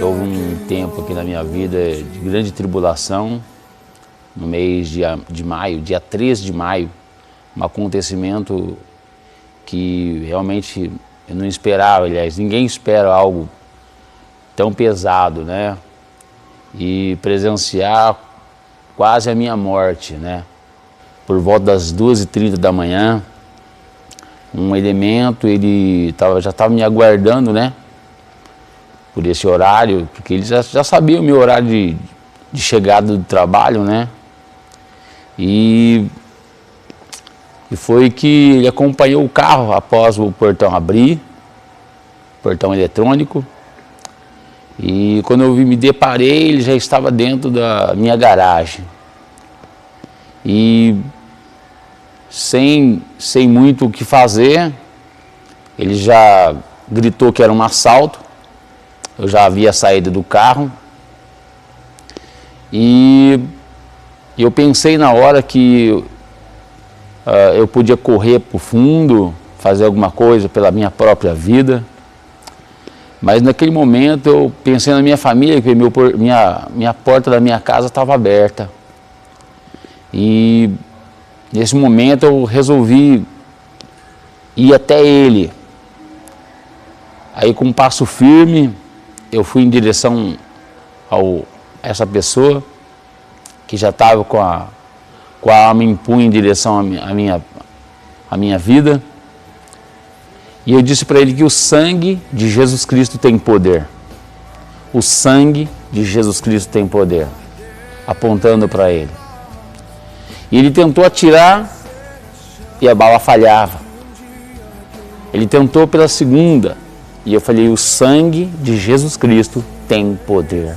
Houve um tempo aqui na minha vida de grande tribulação, no mês de maio, dia 13 de maio, um acontecimento que realmente eu não esperava, aliás, ninguém espera algo tão pesado, né? E presenciar quase a minha morte, né? Por volta das 2h30 da manhã, um elemento, ele já estava me aguardando, né? Por esse horário, porque eles já sabiam o meu horário de chegada do trabalho, né? E foi que ele acompanhou o carro após o portão abrir, portão eletrônico. E quando eu me deparei, ele já estava dentro da minha garagem. E sem muito o que fazer, ele já gritou que era um assalto. Eu já havia saído do carro. E eu pensei na hora que eu podia correr para o fundo, fazer alguma coisa pela minha própria vida. Mas naquele momento eu pensei na minha família, que minha porta da minha casa estava aberta. E nesse momento eu resolvi ir até ele. Aí com um passo firme, eu fui em direção a essa pessoa, que já estava com a arma em punho em direção à minha vida. E eu disse para ele que o sangue de Jesus Cristo tem poder. O sangue de Jesus Cristo tem poder. Apontando para ele. E ele tentou atirar e a bala falhava. Ele tentou pela segunda. E eu falei, o sangue de Jesus Cristo tem poder.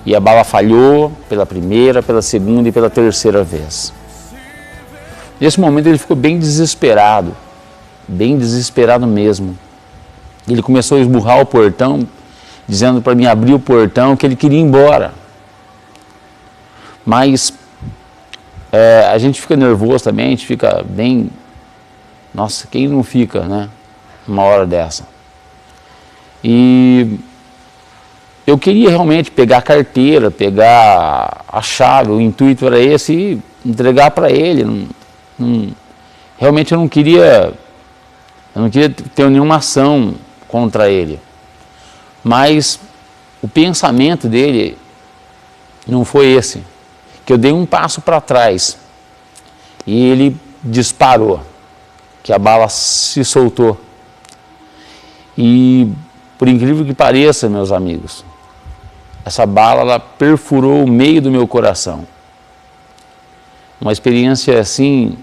E a bala falhou pela primeira, pela segunda e pela terceira vez. Nesse momento ele ficou bem desesperado mesmo. Ele começou a esburrar o portão, dizendo para mim abrir o portão, que ele queria ir embora. Mas a gente fica nervoso também, a gente fica bem... Nossa, quem não fica, né? Uma hora dessa. E eu queria realmente pegar a carteira, pegar a chave, o intuito era esse e entregar para ele. Realmente eu não queria ter nenhuma ação contra ele. Mas o pensamento dele não foi esse. Que eu dei um passo para trás e ele disparou, que a bala se soltou. E por incrível que pareça, meus amigos, essa bala ela perfurou o meio do meu coração. Uma experiência assim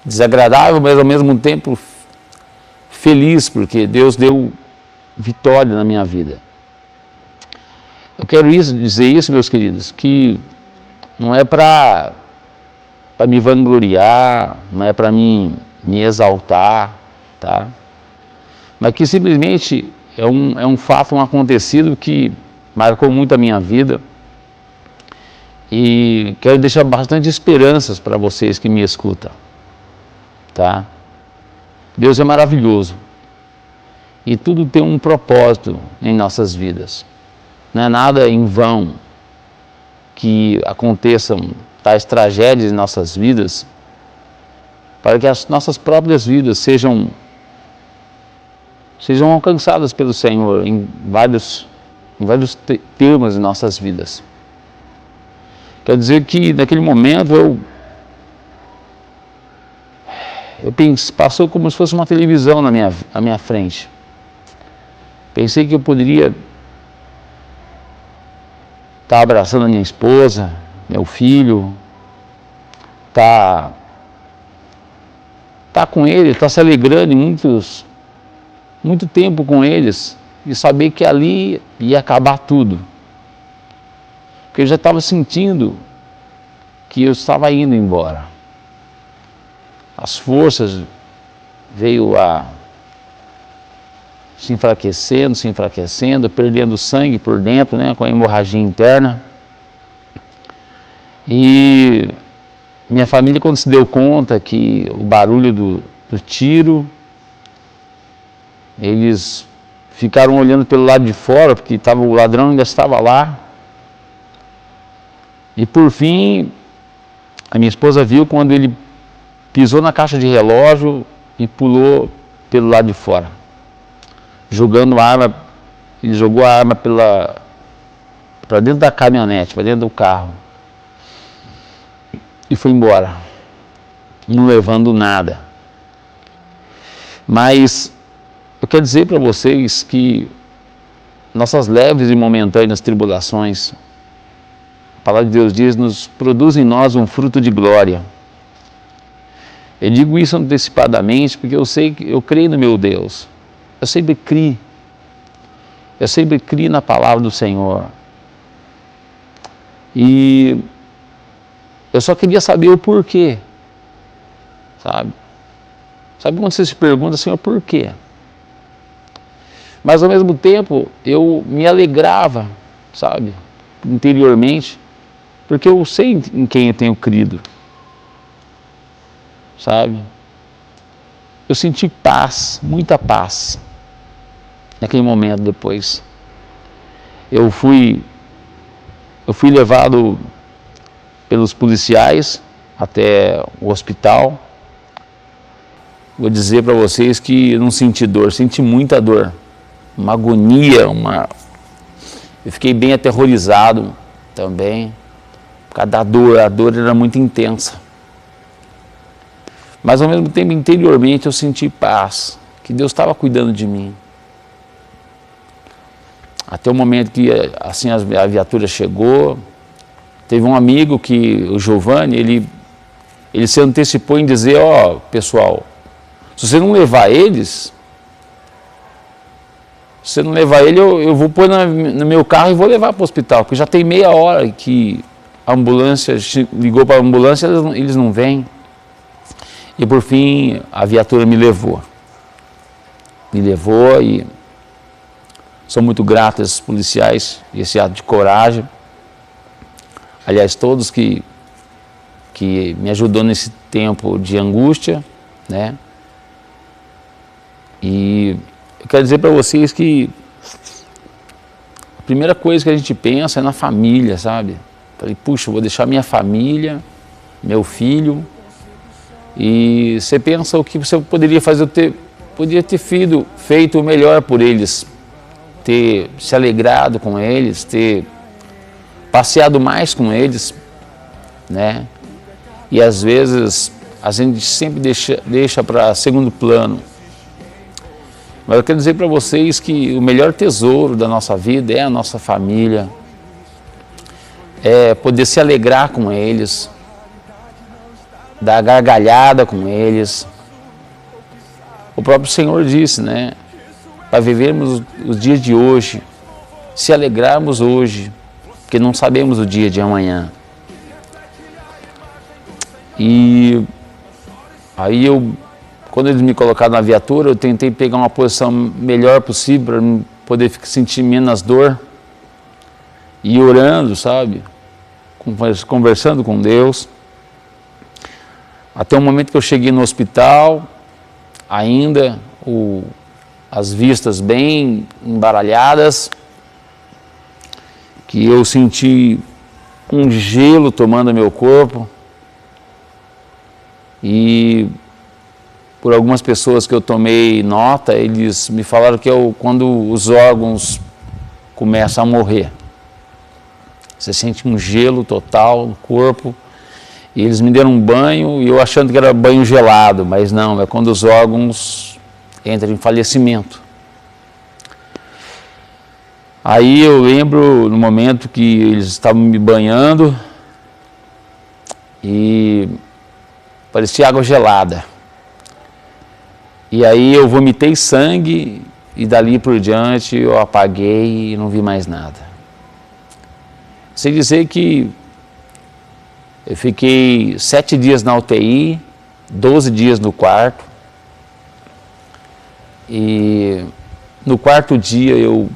desagradável, mas ao mesmo tempo feliz, porque Deus deu vitória na minha vida. Eu quero dizer isso, meus queridos, que não é para me vangloriar, não é para me exaltar, tá? Mas que simplesmente é um fato, um acontecido que marcou muito a minha vida. E quero deixar bastante esperanças para vocês que me escutam, tá? Deus é maravilhoso. E tudo tem um propósito em nossas vidas. Não é nada em vão que aconteçam tais tragédias em nossas vidas, para que as nossas próprias vidas sejam alcançadas pelo Senhor em vários termos em nossas vidas. Quer dizer que naquele momento passou como se fosse uma televisão na minha frente. Pensei que eu poderia estar abraçando a minha esposa, meu filho, tá com ele, tá se alegrando em muito tempo com eles e saber que ali ia acabar tudo. Porque eu já estava sentindo que eu estava indo embora. As forças veio a se enfraquecendo, perdendo sangue por dentro, né, com a hemorragia interna. E minha família, quando se deu conta que o barulho do tiro, eles ficaram olhando pelo lado de fora, porque o ladrão ainda estava lá. E por fim, a minha esposa viu quando ele pisou na caixa de relógio e pulou pelo lado de fora, jogando a arma. Ele jogou a arma para dentro da caminhonete, para dentro do carro, e foi embora, não levando nada. Mas eu quero dizer para vocês que nossas leves e momentâneas tribulações, a palavra de Deus diz, nos produz em nós um fruto de glória. Eu digo isso antecipadamente porque eu creio no meu Deus. Eu sempre criei na palavra do Senhor. E eu só queria saber o porquê, sabe? Sabe quando você se pergunta, Senhor, por quê? Mas ao mesmo tempo, eu me alegrava, sabe? Interiormente, porque eu sei em quem eu tenho crido, sabe? Eu senti paz, muita paz, naquele momento depois. Eu fui levado pelos policiais até o hospital. Vou dizer para vocês que eu não senti dor, senti muita dor, uma agonia, eu fiquei bem aterrorizado também, por causa da dor, a dor era muito intensa. Mas ao mesmo tempo, interiormente, eu senti paz, que Deus estava cuidando de mim. Até o momento que assim, a viatura chegou, teve um amigo o Giovanni, ele se antecipou em dizer, pessoal, se você não levar eles, eu vou pôr no meu carro e vou levar para o hospital, porque já tem meia hora que a ambulância, ligou para a ambulância, eles não vêm. E por fim, a viatura me levou e sou muito grato a esses policiais, esse ato de coragem. Aliás, todos que me ajudou nesse tempo de angústia, né? E eu quero dizer para vocês que a primeira coisa que a gente pensa é na família, sabe? Falei, puxa, eu vou deixar minha família, meu filho, e você pensa o que você poderia fazer, poderia ter feito o melhor por eles, ter se alegrado com eles, ter passeado mais com eles, né? E às vezes a gente sempre deixa para segundo plano. Mas eu quero dizer para vocês que o melhor tesouro da nossa vida é a nossa família, é poder se alegrar com eles, dar gargalhada com eles. O próprio Senhor disse, né? Para vivermos os dias de hoje, se alegrarmos hoje, porque não sabemos o dia de amanhã. E aí quando eles me colocaram na viatura, eu tentei pegar uma posição melhor possível para poder sentir menos dor. E orando, sabe? Conversando com Deus. Até o momento que eu cheguei no hospital, ainda as vistas bem embaralhadas, que eu senti um gelo tomando meu corpo. E por algumas pessoas que eu tomei nota, eles me falaram que quando os órgãos começam a morrer. Você sente um gelo total no corpo. E eles me deram um banho, e eu achando que era banho gelado, mas não, é quando os órgãos entram em falecimento. Aí eu lembro no momento que eles estavam me banhando, e parecia água gelada. E aí eu vomitei sangue, e dali por diante eu apaguei e não vi mais nada. Sem dizer que eu fiquei 7 dias na UTI, 12 dias no quarto. E no quarto dia eu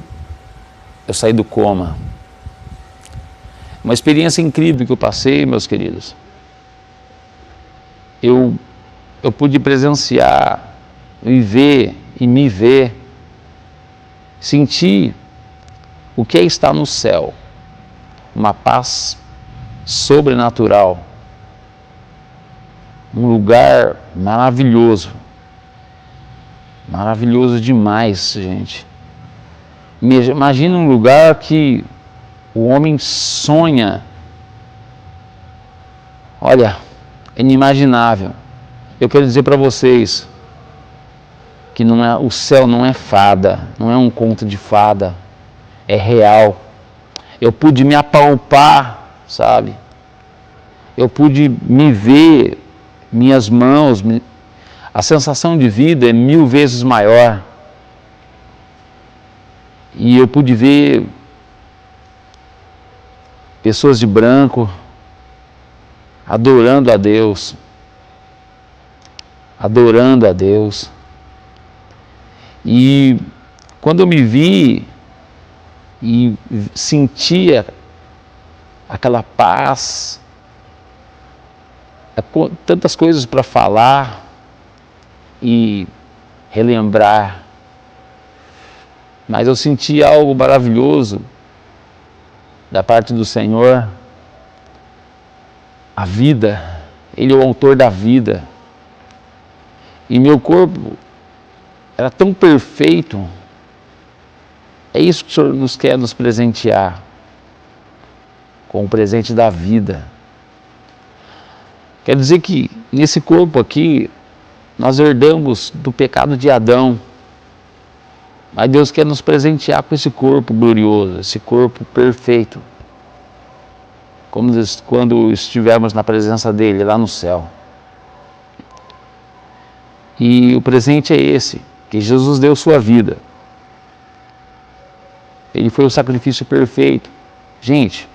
saí do coma. Uma experiência incrível que eu passei, meus queridos. Eu pude presenciar, viver e me ver Senti o que é estar no céu, uma paz sobrenatural, um lugar maravilhoso, maravilhoso demais, gente. Imagina um lugar que o homem sonha, olha, é inimaginável. Eu quero dizer para vocês que não é, o céu não é fada, não é um conto de fada, é real. Eu pude me apalpar, sabe? Eu pude me ver, minhas mãos, a sensação de vida é 1000 vezes maior. E eu pude ver pessoas de branco adorando a Deus, adorando a Deus. E quando eu me vi e sentia aquela paz, tantas coisas para falar e relembrar, mas eu senti algo maravilhoso da parte do Senhor, a vida, Ele é o autor da vida, e meu corpo era tão perfeito. É isso que o Senhor nos quer nos presentear, com o presente da vida. Quer dizer que nesse corpo aqui, nós herdamos do pecado de Adão, mas Deus quer nos presentear com esse corpo glorioso, esse corpo perfeito, como quando estivermos na presença dEle, lá no céu. E o presente é esse, que Jesus deu sua vida. Ele foi o sacrifício perfeito. Gente,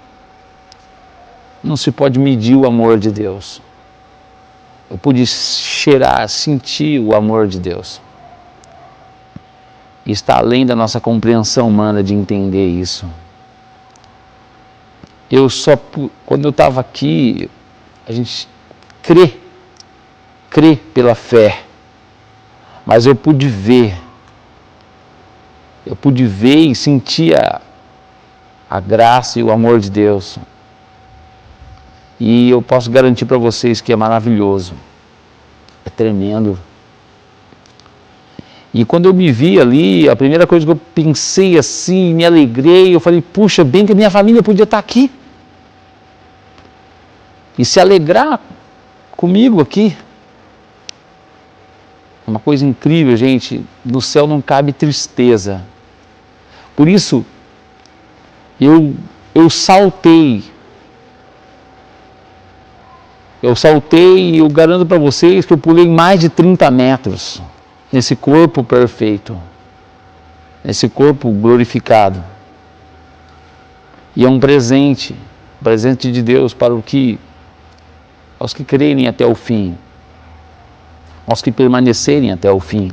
não se pode medir o amor de Deus. Eu pude cheirar, sentir o amor de Deus. E está além da nossa compreensão humana de entender isso. Quando eu estava aqui, a gente crê pela fé. Mas eu pude ver e sentir a graça e o amor de Deus. E eu posso garantir para vocês que é maravilhoso, é tremendo. E quando eu me vi ali, a primeira coisa que eu pensei assim, me alegrei, eu falei, puxa, bem que a minha família podia estar aqui. E se alegrar comigo aqui. Uma coisa incrível, gente, no céu não cabe tristeza. Por isso, eu saltei. Eu saltei e eu garanto para vocês que eu pulei mais de 30 metros nesse corpo perfeito, nesse corpo glorificado. E é um presente de Deus para aos que crerem até o fim, aos que permanecerem até o fim,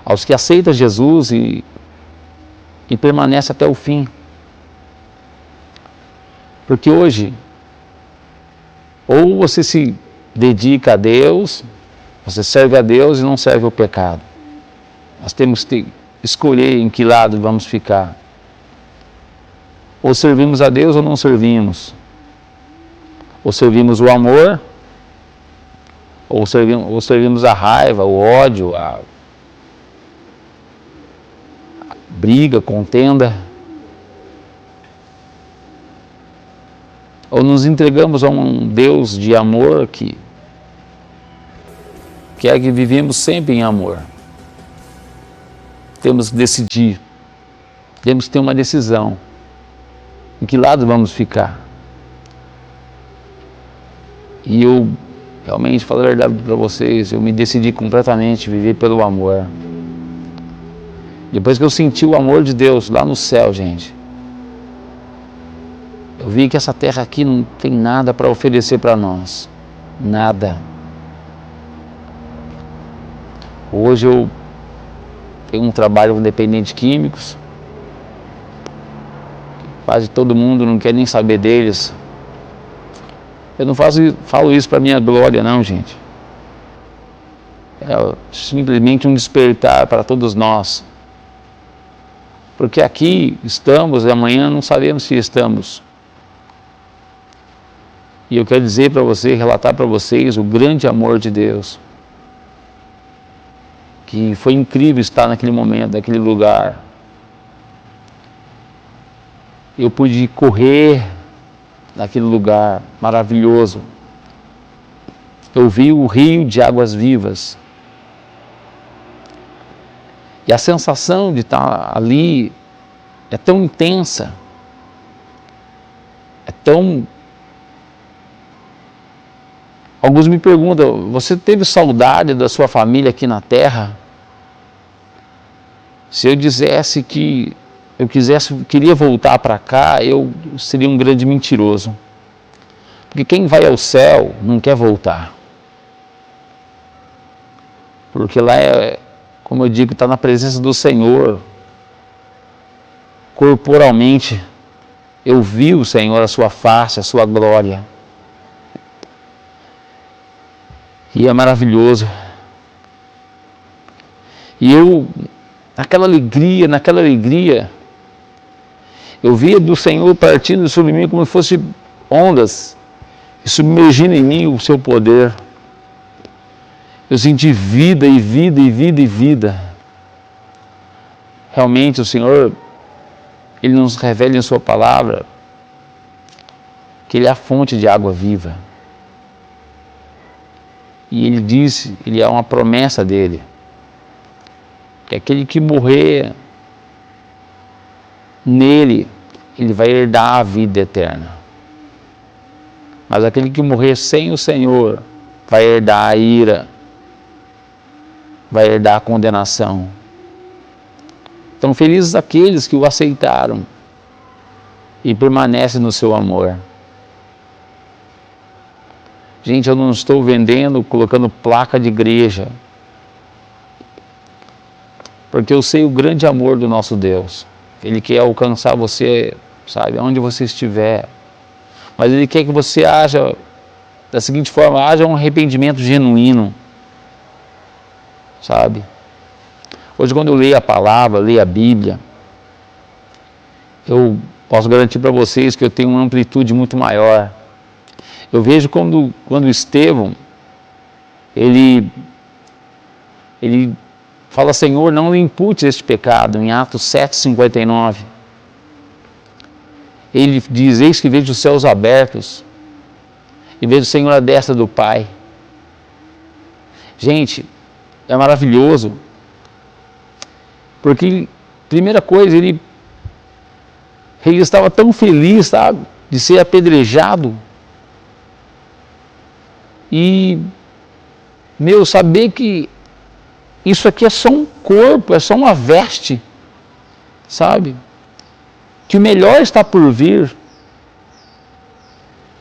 aos que aceitam Jesus e permanecem até o fim. Porque hoje, ou você se dedica a Deus, você serve a Deus e não serve o pecado. Nós temos que escolher em que lado vamos ficar. Ou servimos a Deus ou não servimos. Ou servimos o amor, ou servimos a raiva, o ódio, a briga, contenda. Ou nos entregamos a um Deus de amor que quer que vivemos sempre em amor. Temos que decidir, temos que ter uma decisão. Em que lado vamos ficar? E eu realmente, falo a verdade para vocês, eu me decidi completamente viver pelo amor. Depois que eu senti o amor de Deus lá no céu, gente, eu vi que essa terra aqui não tem nada para oferecer para nós. Nada. Hoje eu tenho um trabalho com dependentes químicos. Quase todo mundo não quer nem saber deles. Eu não falo isso para minha glória, não, gente. É simplesmente um despertar para todos nós. Porque aqui estamos e amanhã não sabemos se estamos. E eu quero dizer para você, relatar para vocês o grande amor de Deus. Que foi incrível estar naquele momento, naquele lugar. Eu pude correr naquele lugar maravilhoso. Eu vi o rio de águas vivas. E a sensação de estar ali é tão intensa, é tão... Alguns me perguntam, você teve saudade da sua família aqui na terra? Se eu dissesse que queria voltar para cá, eu seria um grande mentiroso. Porque quem vai ao céu não quer voltar. Porque lá é, como eu digo, está na presença do Senhor. Corporalmente, eu vi o Senhor, a sua face, a sua glória. E é maravilhoso. E eu, naquela alegria, eu via do Senhor partindo sobre mim como se fosse ondas, e submergindo em mim o seu poder. Eu senti vida e vida e vida e vida. Realmente o Senhor, Ele nos revela em sua palavra que Ele é a fonte de água viva. E Ele disse, Ele é uma promessa dEle, que aquele que morrer nele, ele vai herdar a vida eterna. Mas aquele que morrer sem o Senhor, vai herdar a ira, vai herdar a condenação. Então, felizes aqueles que o aceitaram e permanecem no seu amor. Gente, eu não estou vendendo, colocando placa de igreja, porque eu sei o grande amor do nosso Deus. Ele quer alcançar você, sabe, onde você estiver. Mas Ele quer que você haja da seguinte forma, haja um arrependimento genuíno, sabe? Hoje, quando eu leio a palavra, leio a Bíblia, eu posso garantir para vocês que eu tenho uma amplitude muito maior. Eu vejo quando Estevão, ele fala, Senhor, não lhe impute este pecado, em Atos 7:59. Ele diz, eis que vejo os céus abertos, e vejo o Senhor à destra do Pai. Gente, é maravilhoso, porque, primeira coisa, ele estava tão feliz, sabe, de ser apedrejado, e, saber que isso aqui é só um corpo, é só uma veste, sabe? Que o melhor está por vir.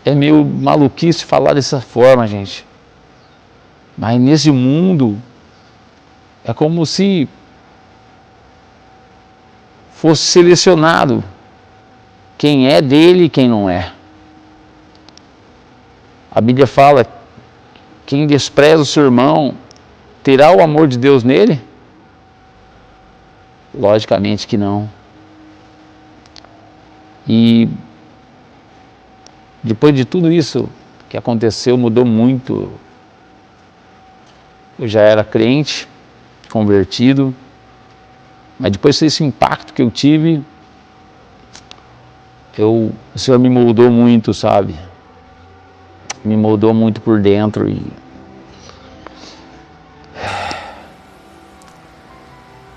É meio maluquice falar dessa forma, gente. Mas nesse mundo, é como se fosse selecionado quem é dele e quem não é. A Bíblia fala, quem despreza o seu irmão, terá o amor de Deus nele? Logicamente que não. E depois de tudo isso que aconteceu, mudou muito. Eu já era crente, convertido, mas depois desse impacto que eu tive, o Senhor me moldou muito, sabe? Me moldou muito por dentro e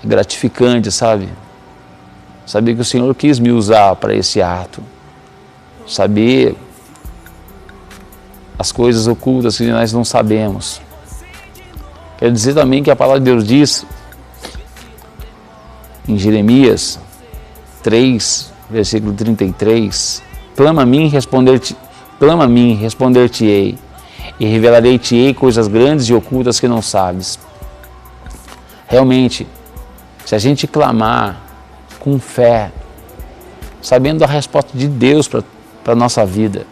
é gratificante, sabe? Saber que o Senhor quis me usar para esse ato. Saber as coisas ocultas que nós não sabemos. Quero dizer também que a palavra de Deus diz em Jeremias 3, versículo 33, clama a mim e responder-te-ei, e revelarei-te-ei coisas grandes e ocultas que não sabes. Realmente, se a gente clamar com fé, sabendo a resposta de Deus para a nossa vida,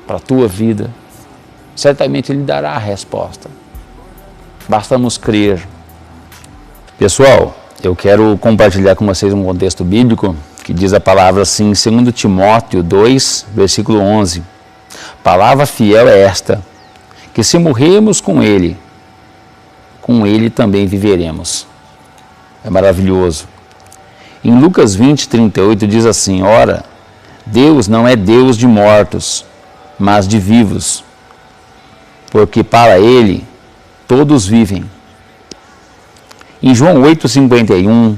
para a tua vida, certamente Ele dará a resposta. Basta nos crer. Pessoal, Eu quero compartilhar com vocês um contexto bíblico que diz a palavra assim, em 2 Timóteo 2, versículo 11. Palavra fiel é esta, que se morrermos com ele também viveremos. É maravilhoso. Em Lucas 20, 38 diz assim, ora, Deus não é Deus de mortos, mas de vivos, porque para ele todos vivem. Em João 8,51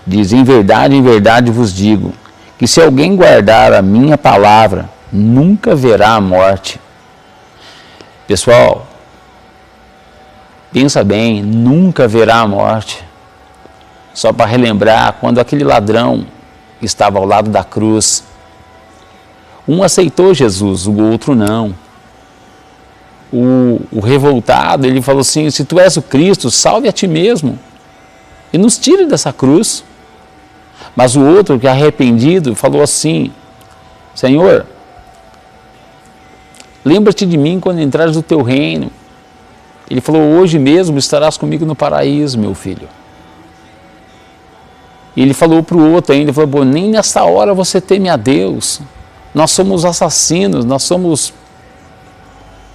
diz, em verdade vos digo, que se alguém guardar a minha palavra, nunca verá a morte. Pessoal, pensa bem, nunca verá a morte. Só para relembrar, quando aquele ladrão estava ao lado da cruz, um aceitou Jesus, o outro não. O revoltado, ele falou assim, se tu és o Cristo, salve a ti mesmo e nos tire dessa cruz. Mas o outro, que é arrependido, falou assim, Senhor, lembra-te de mim quando entrares no teu reino. Ele falou, hoje mesmo estarás comigo no paraíso, meu filho. E ele falou para o outro ainda, falou, nem nessa hora você teme a Deus. Nós somos assassinos, nós somos,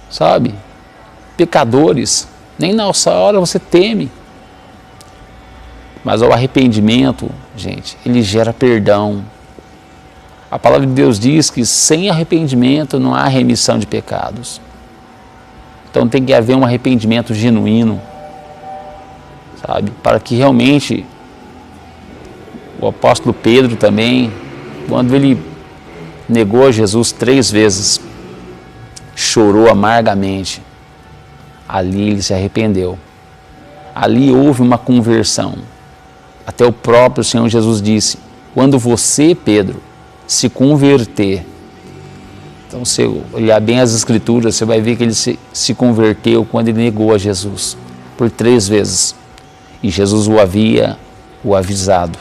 sabe, pecadores. Nem nessa hora você teme. Mas o arrependimento, gente, ele gera perdão. A palavra de Deus diz que sem arrependimento não há remissão de pecados. Então tem que haver um arrependimento genuíno, sabe? Para que realmente o apóstolo Pedro também, quando ele negou Jesus 3 vezes, chorou amargamente. Ali ele se arrependeu. Ali houve uma conversão. Até o próprio Senhor Jesus disse, quando você, Pedro, se converter, então se olhar bem as escrituras, você vai ver que ele se converteu quando ele negou a Jesus, por 3 vezes. E Jesus o havia avisado.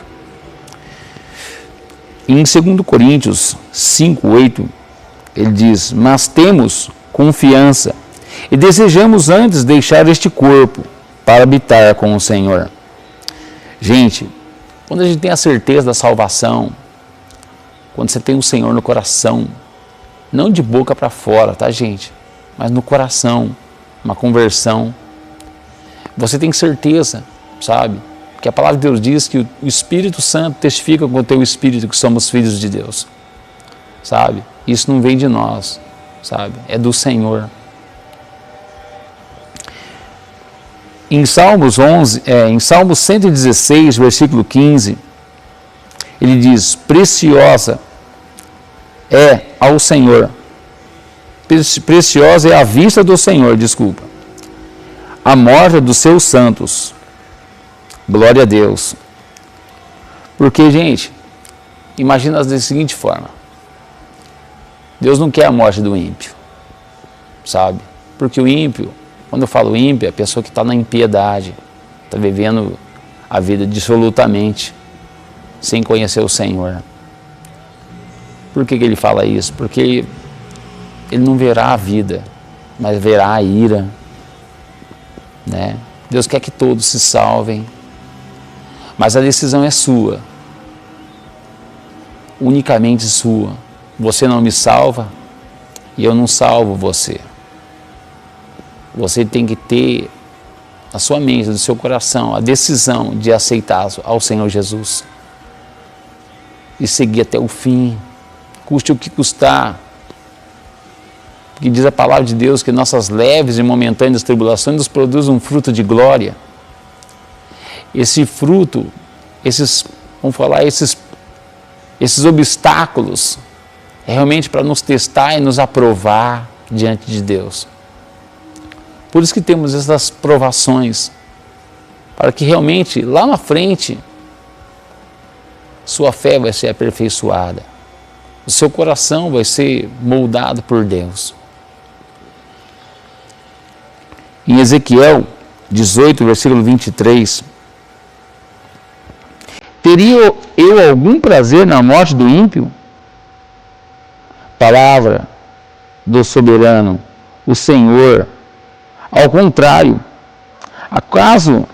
Em 2 Coríntios 5, 8, ele diz, mas temos confiança e desejamos antes deixar este corpo para habitar com o Senhor. Gente, quando a gente tem a certeza da salvação, quando você tem o Senhor no coração, não de boca para fora, tá, gente? Mas no coração, uma conversão, você tem certeza, sabe? Porque a palavra de Deus diz que o Espírito Santo testifica com o teu Espírito que somos filhos de Deus, sabe? Isso não vem de nós, sabe? É do Senhor. Em Salmos 116, versículo 15, ele diz, preciosa é ao Senhor, preciosa é a vista do Senhor, a morte dos seus santos. Glória a Deus. Porque, gente, imagina da seguinte forma, Deus não quer a morte do ímpio, sabe? Porque o ímpio, quando eu falo ímpio, é a pessoa que está na impiedade, está vivendo a vida dissolutamente, sem conhecer o Senhor. Por que ele fala isso? Porque ele não verá a vida, mas verá a ira, né? Deus quer que todos se salvem, mas a decisão é sua, unicamente sua. Você não me salva e eu não salvo você. Você tem que ter na sua mente, no seu coração, a decisão de aceitar ao Senhor Jesus e seguir até o fim, custe o que custar. Porque diz a palavra de Deus que nossas leves e momentâneas tribulações nos produzem um fruto de glória. Esse fruto, esses obstáculos, é realmente para nos testar e nos aprovar diante de Deus. Por isso que temos essas provações, para que realmente lá na frente sua fé vai ser aperfeiçoada, o seu coração vai ser moldado por Deus. Em Ezequiel 18, versículo 23, teria eu algum prazer na morte do ímpio? Palavra do soberano, o Senhor. Ao contrário, acaso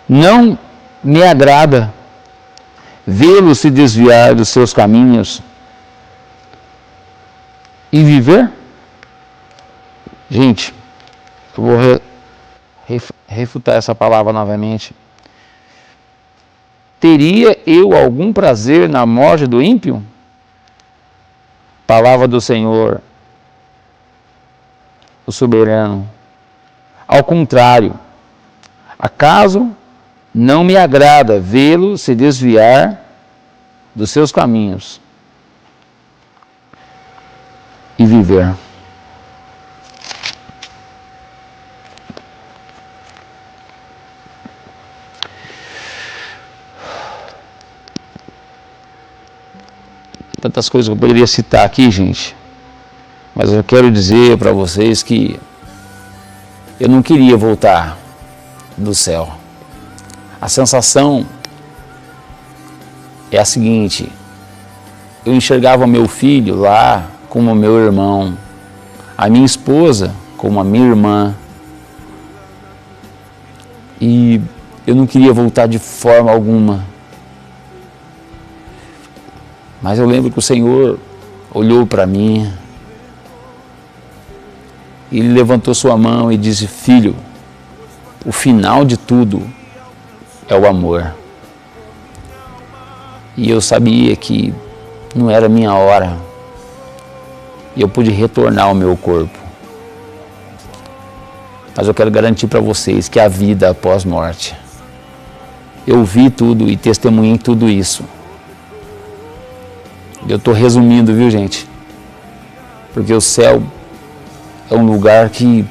Não me agrada vê-lo se desviar dos seus caminhos e viver. Gente, eu vou refutar essa palavra novamente. Teria eu algum prazer na morte do ímpio? Palavra do Senhor, o soberano. Ao contrário, acaso não me agrada vê-lo se desviar dos seus caminhos e viver. Tantas coisas que eu poderia citar aqui, gente, mas eu quero dizer para vocês que eu não queria voltar do céu. A sensação é a seguinte: eu enxergava meu filho lá como meu irmão, a minha esposa como a minha irmã, e eu não queria voltar de forma alguma. Mas eu lembro que o Senhor olhou para mim, e Ele levantou sua mão e disse: filho, o final de tudo é o amor. E eu sabia que não era minha hora, e eu pude retornar ao meu corpo. Mas eu quero garantir para vocês que há vida após morte. Eu vi tudo e testemunhei tudo isso. Eu estou resumindo, viu, gente? Porque o céu é um lugar que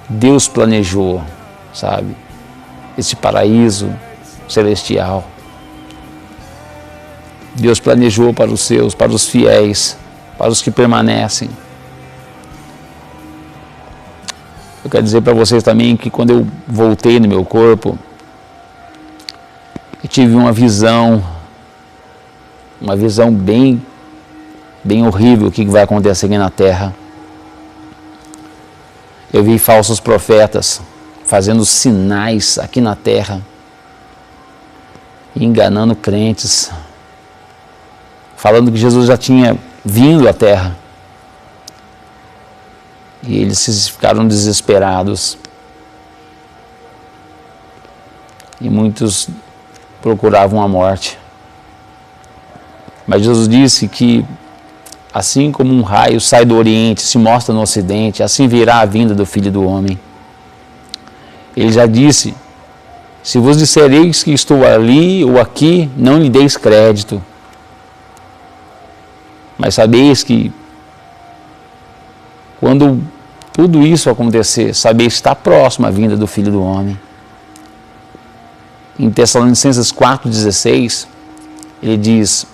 Deus planejou, sabe? Esse paraíso celestial. Deus planejou para os seus, para os fiéis, para os que permanecem. Eu quero dizer para vocês também que quando eu voltei no meu corpo, eu tive uma visão bem horrível, o que vai acontecer aqui na terra. Eu vi falsos profetas fazendo sinais aqui na terra, enganando crentes, falando que Jesus já tinha vindo à terra. E eles ficaram desesperados. E muitos procuravam a morte. Mas Jesus disse que assim como um raio sai do Oriente, se mostra no Ocidente, assim virá a vinda do Filho do Homem. Ele já disse: se vos dissereis que estou ali ou aqui, não lhe deis crédito. Mas sabeis que quando tudo isso acontecer, sabeis que está próxima a vinda do Filho do Homem. Em Tessalonicenses 4,16, ele diz: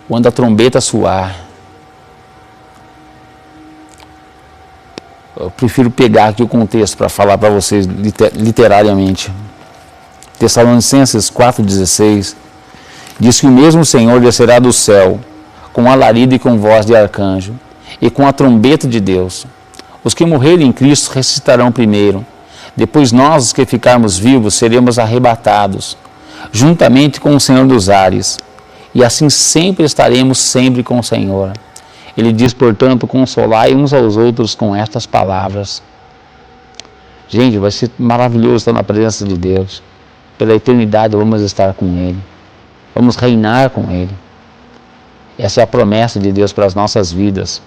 quando a trombeta soar, eu prefiro pegar aqui o contexto para falar para vocês literariamente. Tessalonicenses 4,16 diz que o mesmo Senhor descerá do céu com alarido e com voz de arcanjo e com a trombeta de Deus. Os que morrerem em Cristo ressuscitarão primeiro. Depois nós, os que ficarmos vivos, seremos arrebatados juntamente com o Senhor dos ares. E assim sempre estaremos sempre com o Senhor. Ele diz, portanto, consolai uns aos outros com estas palavras. Gente, vai ser maravilhoso estar na presença de Deus. Pela eternidade vamos estar com Ele. Vamos reinar com Ele. Essa é a promessa de Deus para as nossas vidas,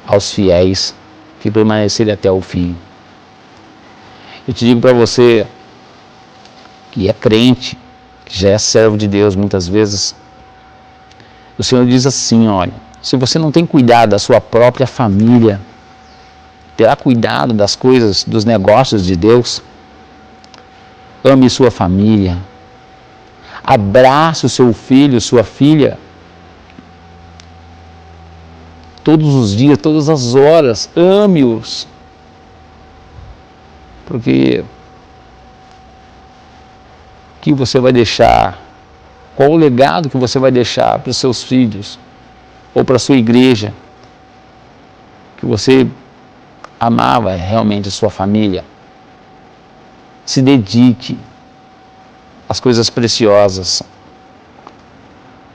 aos fiéis que permanecerem até o fim. Eu te digo para você que é crente, que já é servo de Deus muitas vezes, o Senhor diz assim, olha, se você não tem cuidado da sua própria família, terá cuidado das coisas, dos negócios de Deus, ame sua família, abrace o seu filho, sua filha, todos os dias, todas as horas, ame-os, porque o que você vai deixar, qual o legado que você vai deixar para os seus filhos, ou para a sua igreja, que você amava realmente a sua família. se dedique às coisas preciosas,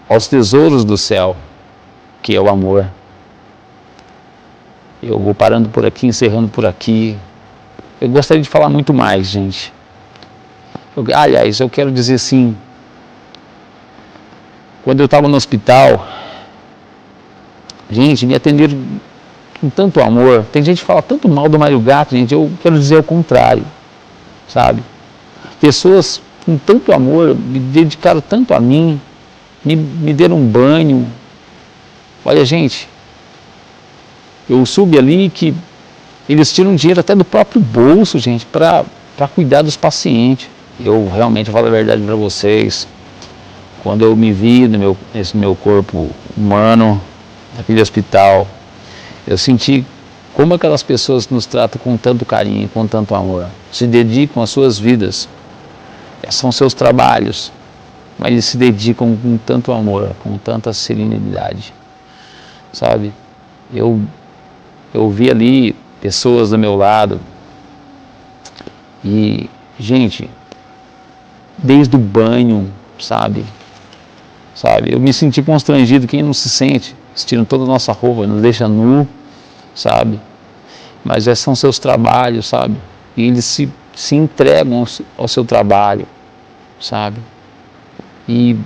aos tesouros do céu, que é o amor. Eu vou parando por aqui, encerrando por aqui. Eu gostaria de falar muito mais, gente. Aliás, eu quero dizer assim, quando eu estava no hospital, gente, me atenderam com tanto amor. Tem gente que fala tanto mal do Mário Gato, gente, eu quero dizer o contrário, sabe? Pessoas com tanto amor, me dedicaram tanto a mim, me deram um banho. Olha, gente, eu soube ali que eles tiram dinheiro até do próprio bolso, gente, para cuidar dos pacientes. Eu realmente falo a verdade para vocês. Quando eu me vi nesse meu corpo humano, naquele hospital, eu senti como aquelas pessoas nos tratam com tanto carinho, com tanto amor. Se dedicam às suas vidas. São seus trabalhos, mas eles se dedicam com tanto amor, com tanta serenidade, sabe? Eu vi ali pessoas do meu lado e, gente, desde o banho, sabe, eu me senti constrangido. Quem não se sente? Eles tiram toda a nossa roupa, nos deixa nu, sabe? Mas esses são seus trabalhos, sabe? E eles se entregam ao seu trabalho, sabe? E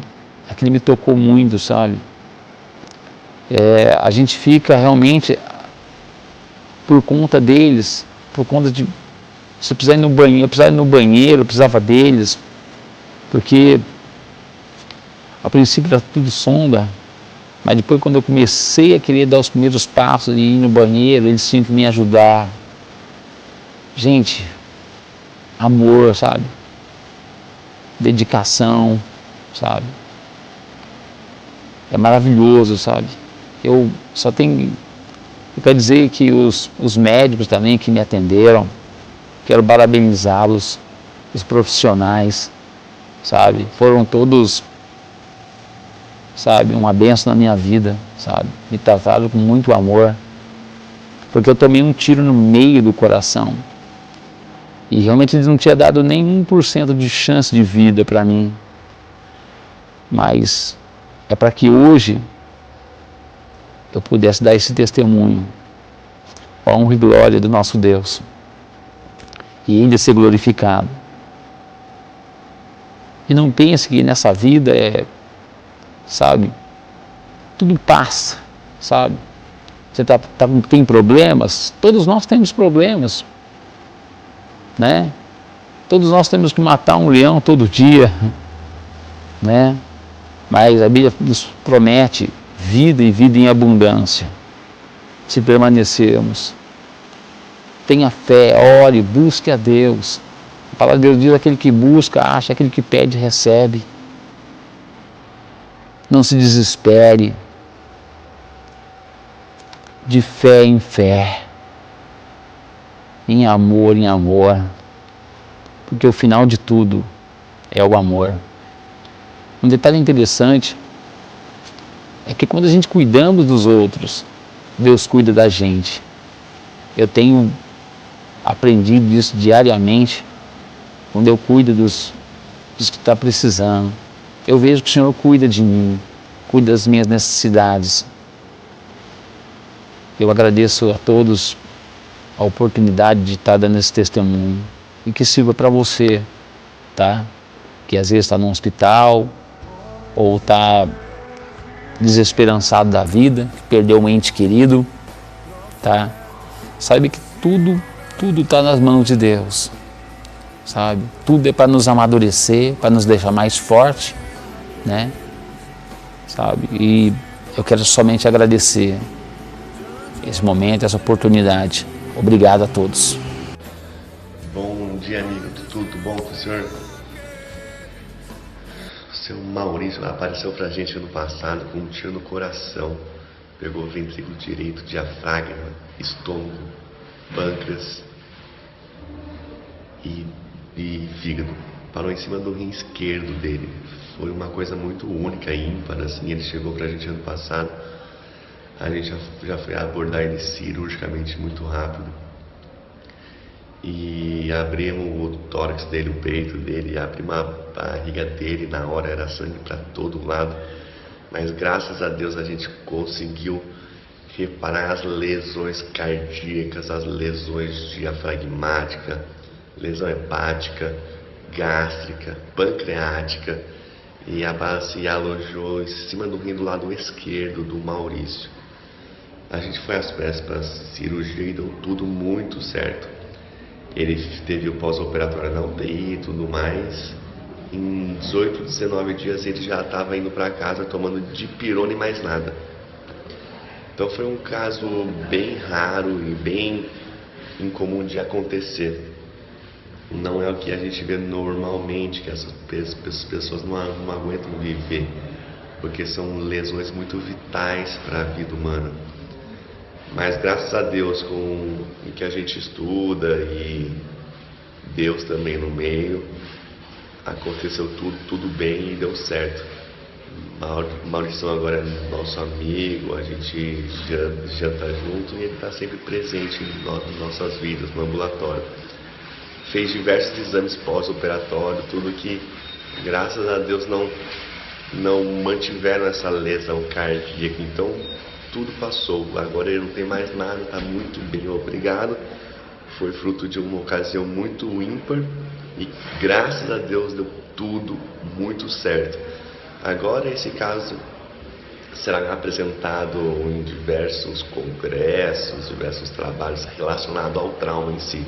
aquilo me tocou muito, sabe? A gente fica realmente por conta deles, por conta de... Se eu precisar ir no banheiro, eu precisava deles, porque a princípio era tudo sonda, mas depois quando eu comecei a querer dar os primeiros passos e ir no banheiro, eles tinham que me ajudar. Gente, amor, sabe? Dedicação, sabe? É maravilhoso, sabe? Eu quero dizer que os médicos também que me atenderam, quero parabenizá-los, os profissionais, sabe? Foram todos, sabe, uma bênção na minha vida, sabe? Me trataram com muito amor, porque eu tomei um tiro no meio do coração. E realmente eles não tinham dado nem 1% de chance de vida para mim. Mas é para que hoje eu pudesse dar esse testemunho, a honra e glória do nosso Deus, e Ele ser glorificado. E não pense que nessa vida sabe, tudo passa, sabe? Você tem problemas, todos nós temos problemas, né? Todos nós temos que matar um leão todo dia, né? Mas a Bíblia nos promete vida e vida em abundância, se permanecermos. Tenha fé, ore, busque a Deus. A palavra de Deus diz: aquele que busca, acha, aquele que pede, recebe. Não se desespere. De fé em fé, em amor, porque o final de tudo é o amor. Um detalhe interessante é que quando a gente cuidamos dos outros, Deus cuida da gente. Eu tenho aprendido isso diariamente, quando eu cuido dos que estão precisando. Eu vejo que o Senhor cuida de mim, cuida das minhas necessidades. Eu agradeço a todos a oportunidade de estar dando esse testemunho e que sirva para você, tá? Que às vezes está num hospital ou está desesperançado da vida, que perdeu um ente querido, tá? Saiba que tudo está nas mãos de Deus, sabe? Tudo é para nos amadurecer, para nos deixar mais forte, né? Sabe? E eu quero somente agradecer esse momento, essa oportunidade. Obrigado a todos. Bom dia, amigo. Tudo bom com o senhor? O seu Maurício apareceu pra gente ano passado com um tiro no coração. Pegou o ventrículo direito, diafragma, estômago, pâncreas e fígado. Parou em cima do rim esquerdo dele. Foi uma coisa muito única e ímpar, assim. Ele chegou pra gente ano passado. A gente já foi abordar ele cirurgicamente muito rápido. e abrimos o tórax dele, o peito dele, abrimos a barriga dele, na hora era sangue para todo lado, mas graças a Deus a gente conseguiu reparar as lesões cardíacas, as lesões diafragmáticas, lesão hepática, gástrica, pancreática, e a bala se alojou em cima do rim do lado esquerdo do Maurício. A gente foi às pressas para a cirurgia e deu tudo muito certo. Ele teve o pós-operatório na UTI e tudo mais. Em 18, 19 dias ele já estava indo para casa tomando dipirona e mais nada. Então foi um caso bem raro e bem incomum de acontecer. Não é o que a gente vê normalmente, que essas pessoas não aguentam viver, porque são lesões muito vitais para a vida humana. Mas graças a Deus, com o que a gente estuda e Deus também no meio, aconteceu tudo bem e deu certo. Maurício agora é nosso amigo, a gente janta junto e ele está sempre presente em nossas vidas, no ambulatório. Fez diversos exames pós-operatório, tudo que, graças a Deus, não mantiveram essa lesão cardíaca. Então, tudo passou. Agora ele não tem mais nada, está muito bem, obrigado. Foi fruto de uma ocasião muito ímpar e, graças a Deus, deu tudo muito certo. Agora, esse caso será apresentado em diversos congressos, diversos trabalhos relacionados ao trauma em si.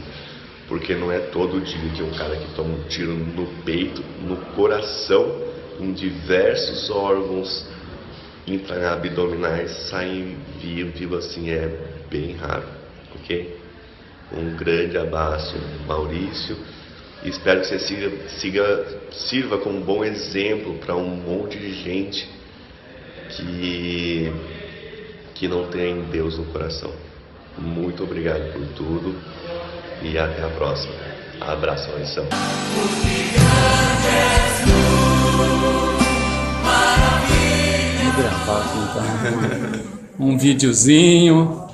Porque não é todo dia que um cara que toma um tiro no peito, no coração, em diversos órgãos intra-abdominais saem vivo assim, é bem raro, ok? Um grande abraço, Maurício. Espero que você sirva como um bom exemplo para um monte de gente que não tem Deus no coração. Muito obrigado por tudo. E até a próxima. Abraço, lição. Vou gravar aqui então um videozinho.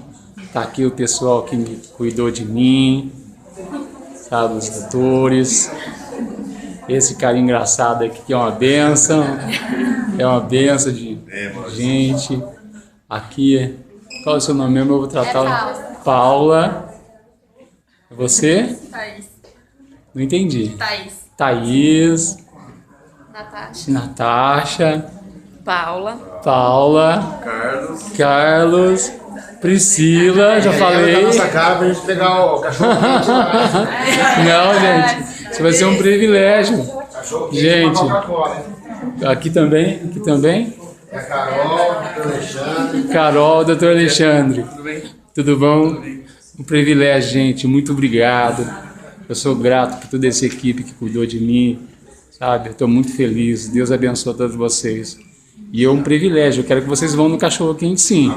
Tá aqui o pessoal que me cuidou de mim, sabe, os doutores. Esse cara engraçado aqui que é uma benção. É uma benção de gente. Aqui, qual é o seu nome mesmo? Eu vou tratar Paula. Você? Thaís. Não entendi. Thaís. Thaís. Natasha. Natasha. Paula. Paula. Carlos. Priscila, já falei. Na nossa casa pra gente pegar o cachorro quente lá. Não, gente. Isso vai ser um privilégio. Cachorro quente, Gente. uma Coca-Cola, hein? Aqui também. Aqui também. É a Carol, o Alexandre. Carol, doutor Alexandre. Tudo bem? Tudo bom? Um privilégio, gente. Muito obrigado. Eu sou grato por toda essa equipe que cuidou de mim, sabe? Eu estou muito feliz. Deus abençoe a todos vocês. E é um privilégio. Eu quero que vocês vão no Cachorro Quente, sim.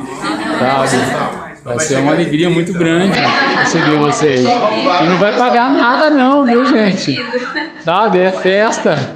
Sabe? Vai ser uma alegria muito grande receber vocês. E não vai pagar nada, não, viu, gente? Sabe? É festa.